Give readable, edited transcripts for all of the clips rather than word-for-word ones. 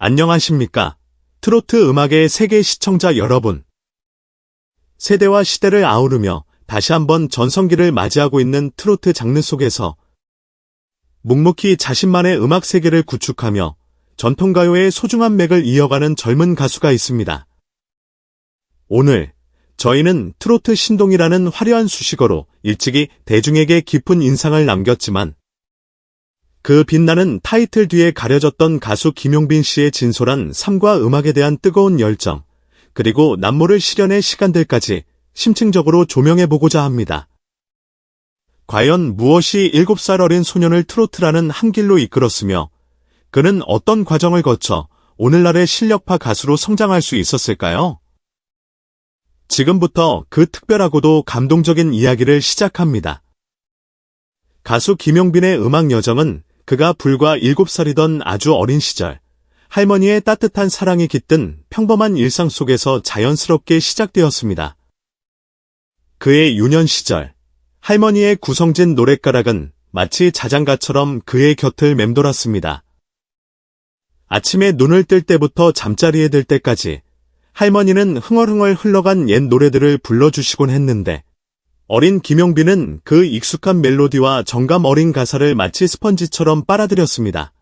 안녕하십니까? 트로트 음악의 세계 시청자 여러분. 세대와 시대를 아우르며 다시 한번 전성기를 맞이하고 있는 트로트 장르 속에서 묵묵히 자신만의 음악 세계를 구축하며 전통가요의 소중한 맥을 이어가는 젊은 가수가 있습니다. 오늘 저희는 트로트 신동이라는 화려한 수식어로 일찍이 대중에게 깊은 인상을 남겼지만 그 빛나는 타이틀 뒤에 가려졌던 가수 김용빈 씨의 진솔한 삶과 음악에 대한 뜨거운 열정, 그리고 남모를 실현의 시간들까지 심층적으로 조명해보고자 합니다. 과연 무엇이 7살 어린 소년을 트로트라는 한 길로 이끌었으며 그는 어떤 과정을 거쳐 오늘날의 실력파 가수로 성장할 수 있었을까요? 지금부터 그 특별하고도 감동적인 이야기를 시작합니다. 가수 김용빈의 음악 여정은 그가 불과 7살이던 아주 어린 시절, 할머니의 따뜻한 사랑이 깃든 평범한 일상 속에서 자연스럽게 시작되었습니다. 그의 유년 시절, 할머니의 구성진 노랫가락은 마치 자장가처럼 그의 곁을 맴돌았습니다. 아침에 눈을 뜰 때부터 잠자리에 들 때까지 할머니는 흥얼흥얼 흘러간 옛 노래들을 불러주시곤 했는데 어린 김용빈은 그 익숙한 멜로디와 정감 어린 가사를 마치 스펀지처럼 빨아들였습니다.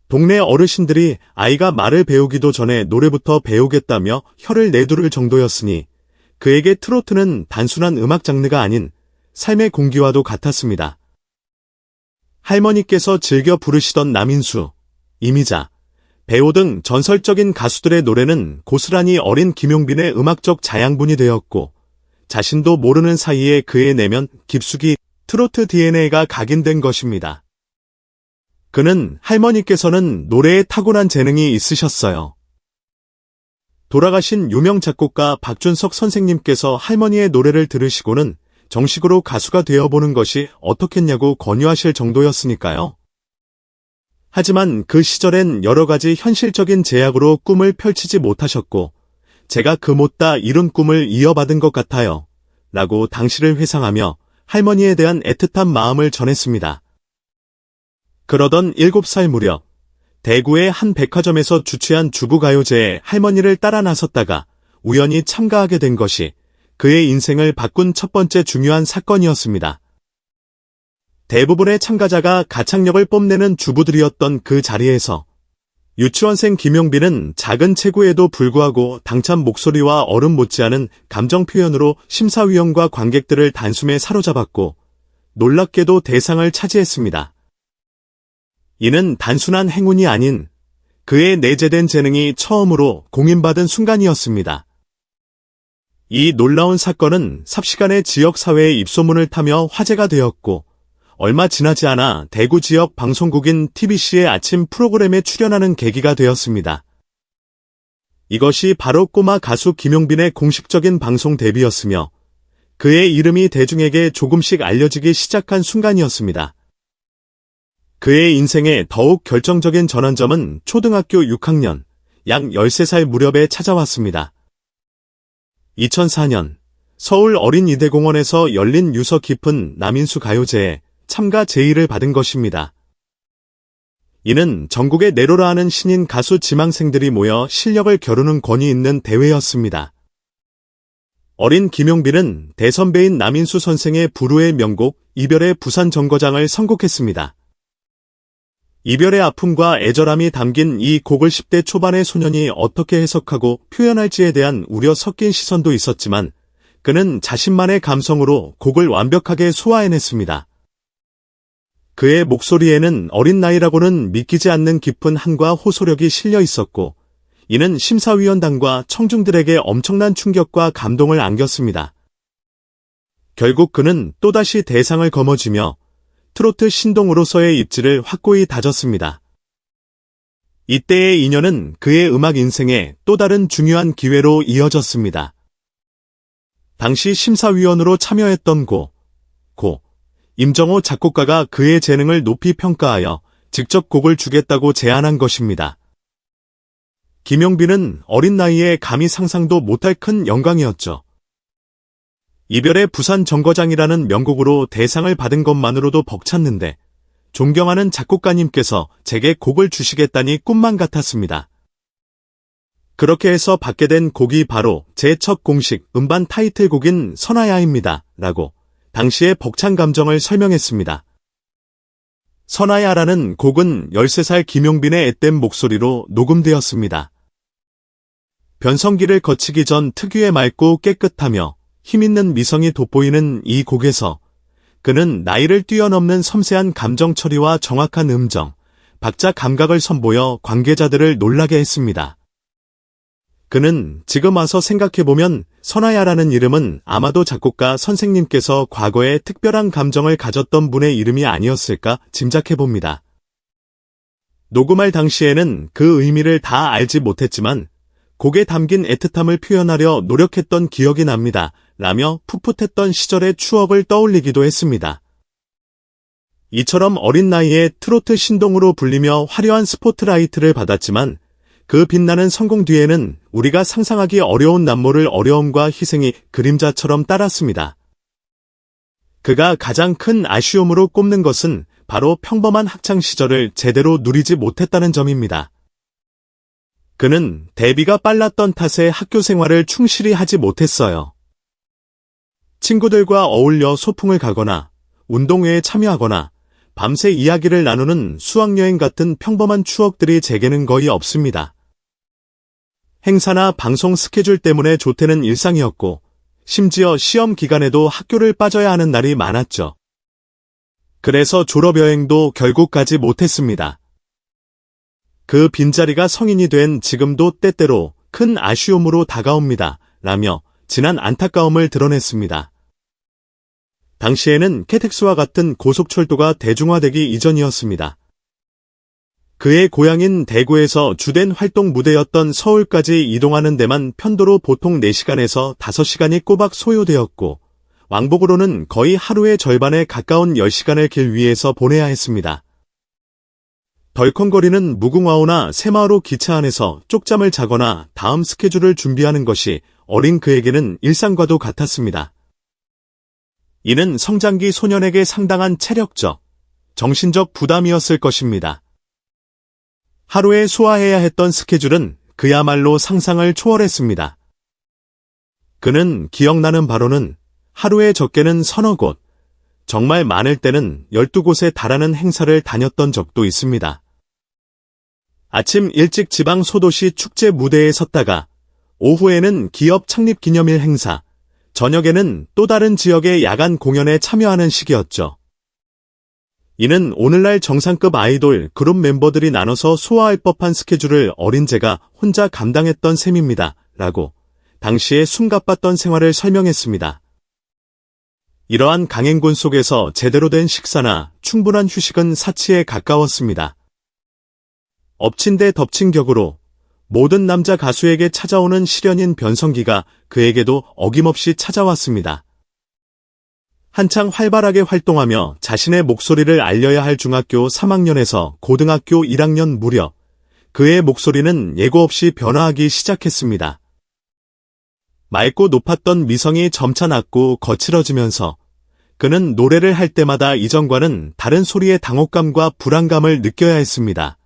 동네 어르신들이 아이가 말을 배우기도 전에 노래부터 배우겠다며 혀를 내두를 정도였으니 그에게 트로트는 단순한 음악 장르가 아닌 삶의 공기와도 같았습니다. 할머니께서 즐겨 부르시던 남인수, 이미자, 배우 등 전설적인 가수들의 노래는 고스란히 어린 김용빈의 음악적 자양분이 되었고 자신도 모르는 사이에 그의 내면 깊숙이 트로트 DNA가 각인된 것입니다. 그는 할머니께서는 노래에 타고난 재능이 있으셨어요. 돌아가신 유명 작곡가 박준석 선생님께서 할머니의 노래를 들으시고는 정식으로 가수가 되어보는 것이 어떻겠냐고 권유하실 정도였으니까요. 하지만 그 시절엔 여러 가지 현실적인 제약으로 꿈을 펼치지 못하셨고 제가 그 못다 이룬 꿈을 이어받은 것 같아요. 라고 당시를 회상하며 할머니에 대한 애틋한 마음을 전했습니다. 그러던 7살 무렵 대구의 한 백화점에서 주최한 주부가요제에 할머니를 따라 나섰다가 우연히 참가하게 된 것이 그의 인생을 바꾼 첫 번째 중요한 사건이었습니다. 대부분의 참가자가 가창력을 뽐내는 주부들이었던 그 자리에서 유치원생 김용빈은 작은 체구에도 불구하고 당찬 목소리와 어른 못지않은 감정 표현으로 심사위원과 관객들을 단숨에 사로잡았고 놀랍게도 대상을 차지했습니다. 이는 단순한 행운이 아닌 그의 내재된 재능이 처음으로 공인받은 순간이었습니다. 이 놀라운 사건은 삽시간에 지역사회의 입소문을 타며 화제가 되었고 얼마 지나지 않아 대구 지역 방송국인 TBC의 아침 프로그램에 출연하는 계기가 되었습니다. 이것이 바로 꼬마 가수 김용빈의 공식적인 방송 데뷔였으며 그의 이름이 대중에게 조금씩 알려지기 시작한 순간이었습니다. 그의 인생의 더욱 결정적인 전환점은 초등학교 6학년, 약 13살 무렵에 찾아왔습니다. 2004년 서울 어린이대공원에서 열린 유서 깊은 남인수 가요제에 참가 제의를 받은 것입니다. 이는 전국에 내로라 하는 신인 가수 지망생들이 모여 실력을 겨루는 권위 있는 대회였습니다. 어린 김용빈은 대선배인 남인수 선생의 불후의 명곡 이별의 부산 정거장을 선곡했습니다. 이별의 아픔과 애절함이 담긴 이 곡을 10대 초반의 소년이 어떻게 해석하고 표현할지에 대한 우려 섞인 시선도 있었지만 그는 자신만의 감성으로 곡을 완벽하게 소화해냈습니다. 그의 목소리에는 어린 나이라고는 믿기지 않는 깊은 한과 호소력이 실려 있었고 이는 심사위원단과 청중들에게 엄청난 충격과 감동을 안겼습니다. 결국 그는 또다시 대상을 거머쥐며 트로트 신동으로서의 입지를 확고히 다졌습니다. 이때의 인연은 그의 음악 인생의 또 다른 중요한 기회로 이어졌습니다. 당시 심사위원으로 참여했던 고 임정호 작곡가가 그의 재능을 높이 평가하여 직접 곡을 주겠다고 제안한 것입니다. 김용빈은 어린 나이에 감히 상상도 못할 큰 영광이었죠. 이별의 부산 정거장이라는 명곡으로 대상을 받은 것만으로도 벅찼는데 존경하는 작곡가님께서 제게 곡을 주시겠다니 꿈만 같았습니다. 그렇게 해서 받게 된 곡이 바로 제 첫 공식 음반 타이틀곡인 선아야입니다. 라고 당시의 벅찬 감정을 설명했습니다. 선아야라는 곡은 13살 김용빈의 앳된 목소리로 녹음되었습니다. 변성기를 거치기 전 특유의 맑고 깨끗하며 힘있는 미성이 돋보이는 이 곡에서 그는 나이를 뛰어넘는 섬세한 감정 처리와 정확한 음정, 박자 감각을 선보여 관계자들을 놀라게 했습니다. 그는 지금 와서 생각해보면 선아야라는 이름은 아마도 작곡가 선생님께서 과거에 특별한 감정을 가졌던 분의 이름이 아니었을까 짐작해봅니다. 녹음할 당시에는 그 의미를 다 알지 못했지만 곡에 담긴 애틋함을 표현하려 노력했던 기억이 납니다. 라며 풋풋했던 시절의 추억을 떠올리기도 했습니다. 이처럼 어린 나이에 트로트 신동으로 불리며 화려한 스포트라이트를 받았지만 그 빛나는 성공 뒤에는 우리가 상상하기 어려운 남모를 어려움과 희생이 그림자처럼 따랐습니다. 그가 가장 큰 아쉬움으로 꼽는 것은 바로 평범한 학창 시절을 제대로 누리지 못했다는 점입니다. 그는 데뷔가 빨랐던 탓에 학교 생활을 충실히 하지 못했어요. 친구들과 어울려 소풍을 가거나 운동회에 참여하거나 밤새 이야기를 나누는 수학여행 같은 평범한 추억들이 제게는 거의 없습니다. 행사나 방송 스케줄 때문에 조퇴는 일상이었고 심지어 시험 기간에도 학교를 빠져야 하는 날이 많았죠. 그래서 졸업여행도 결국 가지 못했습니다. 그 빈자리가 성인이 된 지금도 때때로 큰 아쉬움으로 다가옵니다. 라며 진한 안타까움을 드러냈습니다. 당시에는 KTX와 같은 고속철도가 대중화되기 이전이었습니다. 그의 고향인 대구에서 주된 활동 무대였던 서울까지 이동하는 데만 편도로 보통 4시간에서 5시간이 꼬박 소요되었고 왕복으로는 거의 하루의 절반에 가까운 10시간을 길 위에서 보내야 했습니다. 덜컹거리는 무궁화호나 새마을호 기차 안에서 쪽잠을 자거나 다음 스케줄을 준비하는 것이 어린 그에게는 일상과도 같았습니다. 이는 성장기 소년에게 상당한 체력적, 정신적 부담이었을 것입니다. 하루에 소화해야 했던 스케줄은 그야말로 상상을 초월했습니다. 그는 기억나는 바로는 하루에 적게는 서너 곳, 정말 많을 때는 12곳에 달하는 행사를 다녔던 적도 있습니다. 아침 일찍 지방 소도시 축제 무대에 섰다가 오후에는 기업 창립 기념일 행사, 저녁에는 또 다른 지역의 야간 공연에 참여하는 시기였죠. 이는 오늘날 정상급 아이돌 그룹 멤버들이 나눠서 소화할 법한 스케줄을 어린 제가 혼자 감당했던 셈입니다. 라고 당시에 숨가빴던 생활을 설명했습니다. 이러한 강행군 속에서 제대로 된 식사나 충분한 휴식은 사치에 가까웠습니다. 엎친 데 덮친 격으로 모든 남자 가수에게 찾아오는 시련인 변성기가 그에게도 어김없이 찾아왔습니다. 한창 활발하게 활동하며 자신의 목소리를 알려야 할 중학교 3학년에서 고등학교 1학년 무렵 그의 목소리는 예고 없이 변화하기 시작했습니다. 맑고 높았던 미성이 점차 낮고 거칠어지면서 그는 노래를 할 때마다 이전과는 다른 소리의 당혹감과 불안감을 느껴야 했습니다.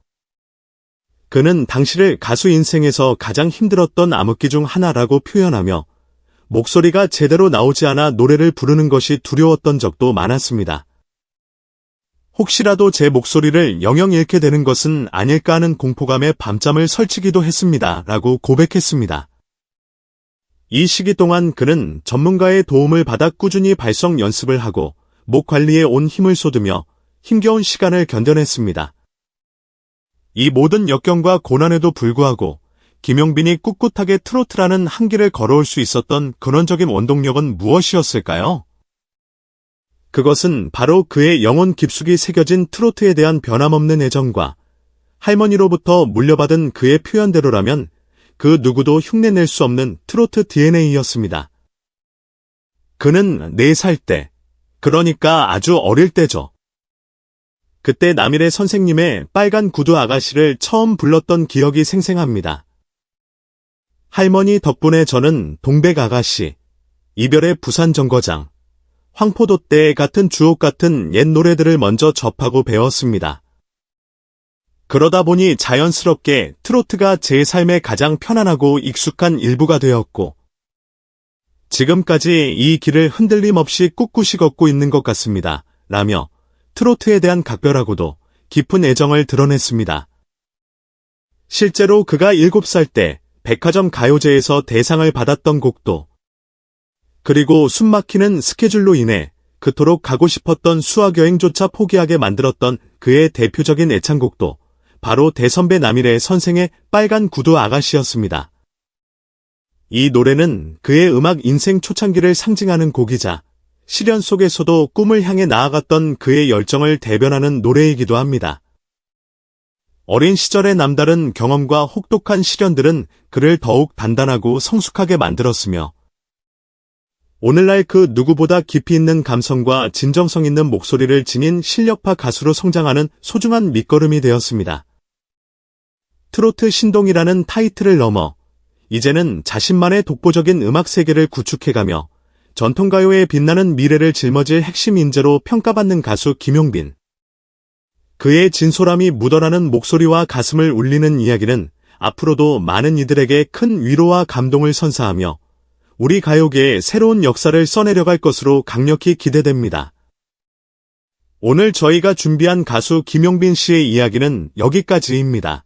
그는 당시를 가수 인생에서 가장 힘들었던 암흑기 중 하나라고 표현하며 목소리가 제대로 나오지 않아 노래를 부르는 것이 두려웠던 적도 많았습니다. 혹시라도 제 목소리를 영영 잃게 되는 것은 아닐까 하는 공포감에 밤잠을 설치기도 했습니다. 라고 고백했습니다. 이 시기 동안 그는 전문가의 도움을 받아 꾸준히 발성 연습을 하고 목 관리에 온 힘을 쏟으며 힘겨운 시간을 견뎌냈습니다. 이 모든 역경과 고난에도 불구하고 김용빈이 꿋꿋하게 트로트라는 한길을 걸어올 수 있었던 근원적인 원동력은 무엇이었을까요? 그것은 바로 그의 영혼 깊숙이 새겨진 트로트에 대한 변함없는 애정과 할머니로부터 물려받은 그의 표현대로라면 그 누구도 흉내낼 수 없는 트로트 DNA였습니다. 그는 4살 때, 그러니까 아주 어릴 때죠. 그때 남일의 선생님의 빨간 구두 아가씨를 처음 불렀던 기억이 생생합니다. 할머니 덕분에 저는 동백 아가씨, 이별의 부산 정거장, 황포도 때 같은 주옥 같은 옛 노래들을 먼저 접하고 배웠습니다. 그러다 보니 자연스럽게 트로트가 제 삶의 가장 편안하고 익숙한 일부가 되었고, 지금까지 이 길을 흔들림 없이 꿋꿋이 걷고 있는 것 같습니다. 라며 트로트에 대한 각별하고도 깊은 애정을 드러냈습니다. 실제로 그가 7살 때 백화점 가요제에서 대상을 받았던 곡도, 그리고 숨막히는 스케줄로 인해 그토록 가고 싶었던 수학여행조차 포기하게 만들었던 그의 대표적인 애창곡도 바로 대선배 남일의 선생의 빨간 구두 아가씨였습니다. 이 노래는 그의 음악 인생 초창기를 상징하는 곡이자 시련 속에서도 꿈을 향해 나아갔던 그의 열정을 대변하는 노래이기도 합니다. 어린 시절의 남다른 경험과 혹독한 시련들은 그를 더욱 단단하고 성숙하게 만들었으며, 오늘날 그 누구보다 깊이 있는 감성과 진정성 있는 목소리를 지닌 실력파 가수로 성장하는 소중한 밑거름이 되었습니다. 트로트 신동이라는 타이틀을 넘어 이제는 자신만의 독보적인 음악 세계를 구축해가며 전통가요의 빛나는 미래를 짊어질 핵심 인재로 평가받는 가수 김용빈. 그의 진솔함이 묻어나는 목소리와 가슴을 울리는 이야기는 앞으로도 많은 이들에게 큰 위로와 감동을 선사하며 우리 가요계의 새로운 역사를 써내려갈 것으로 강력히 기대됩니다. 오늘 저희가 준비한 가수 김용빈 씨의 이야기는 여기까지입니다.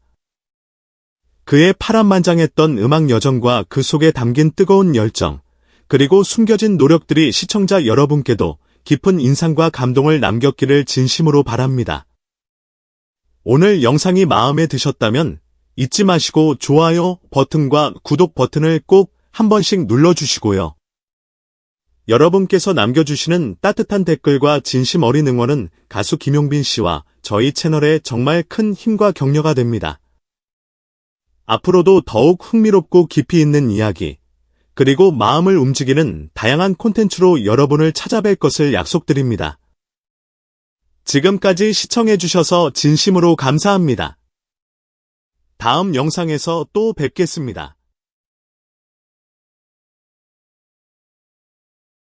그의 파란만장했던 음악 여정과 그 속에 담긴 뜨거운 열정, 그리고 숨겨진 노력들이 시청자 여러분께도 깊은 인상과 감동을 남겼기를 진심으로 바랍니다. 오늘 영상이 마음에 드셨다면 잊지 마시고 좋아요 버튼과 구독 버튼을 꼭 한 번씩 눌러주시고요. 여러분께서 남겨주시는 따뜻한 댓글과 진심 어린 응원은 가수 김용빈 씨와 저희 채널에 정말 큰 힘과 격려가 됩니다. 앞으로도 더욱 흥미롭고 깊이 있는 이야기, 그리고 마음을 움직이는 다양한 콘텐츠로 여러분을 찾아뵐 것을 약속드립니다. 지금까지 시청해주셔서 진심으로 감사합니다. 다음 영상에서 또 뵙겠습니다.